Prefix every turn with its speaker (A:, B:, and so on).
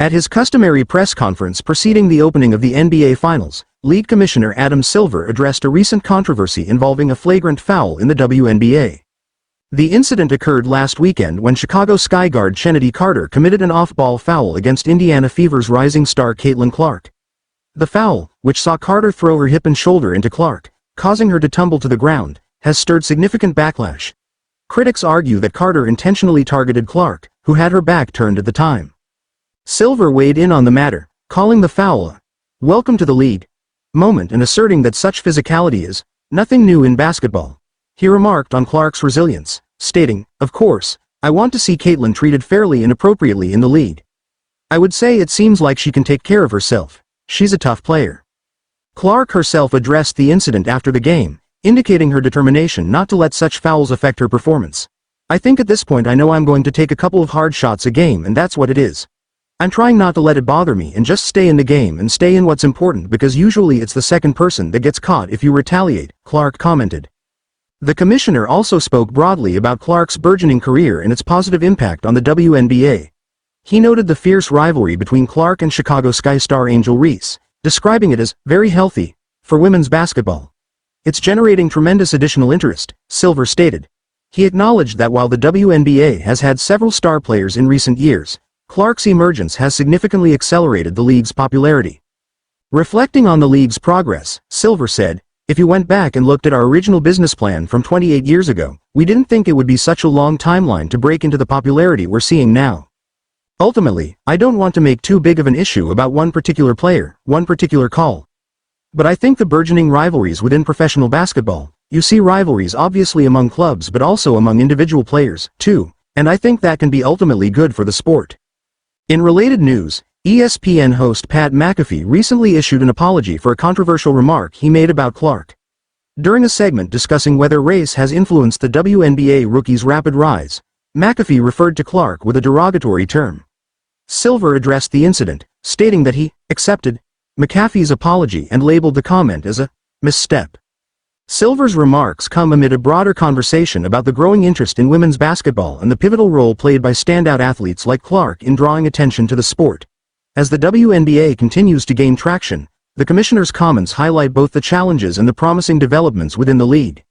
A: At his customary press conference preceding the opening of the NBA Finals, League Commissioner Adam Silver addressed a recent controversy involving a flagrant foul in the WNBA. The incident occurred last weekend when Chicago Sky guard Chennedy Carter committed an off-ball foul against Indiana Fever's rising star Caitlin Clark. The foul, which saw Carter throw her hip and shoulder into Clark, causing her to tumble to the ground, has stirred significant backlash. Critics argue that Carter intentionally targeted Clark, who had her back turned at the time. Silver weighed in on the matter, calling the foul a "welcome to the league" moment and asserting that such physicality is nothing new in basketball. He remarked on Clark's resilience, stating, "Of course, I want to see Caitlin treated fairly and appropriately in the league. I would say it seems like she can take care of herself. She's a tough player." Clark herself addressed the incident after the game, indicating her determination not to let such fouls affect her performance. "I think at this point I know I'm going to take a couple of hard shots a game and that's what it is. I'm trying not to let it bother me and just stay in the game and stay in what's important because usually it's the second person that gets caught if you retaliate," Clark commented. The commissioner also spoke broadly about Clark's burgeoning career and its positive impact on the WNBA. He noted the fierce rivalry between Clark and Chicago Sky star Angel Reese, describing it as very healthy for women's basketball. "It's generating tremendous additional interest," Silver stated. He acknowledged that while the WNBA has had several star players in recent years, Clark's emergence has significantly accelerated the league's popularity. Reflecting on the league's progress, Silver said, "If you went back and looked at our original business plan from 28 years ago, we didn't think it would be such a long timeline to break into the popularity we're seeing now. Ultimately, I don't want to make too big of an issue about one particular player, one particular call. But I think the burgeoning rivalries within professional basketball, you see rivalries obviously among clubs but also among individual players, too, and I think that can be ultimately good for the sport." In related news, ESPN host Pat McAfee recently issued an apology for a controversial remark he made about Clark. During a segment discussing whether race has influenced the WNBA rookie's rapid rise, McAfee referred to Clark with a derogatory term. Silver addressed the incident, stating that he accepted McAfee's apology and labeled the comment as a misstep. Silver's remarks come amid a broader conversation about the growing interest in women's basketball and the pivotal role played by standout athletes like Clark in drawing attention to the sport. As the WNBA continues to gain traction, the commissioner's comments highlight both the challenges and the promising developments within the league.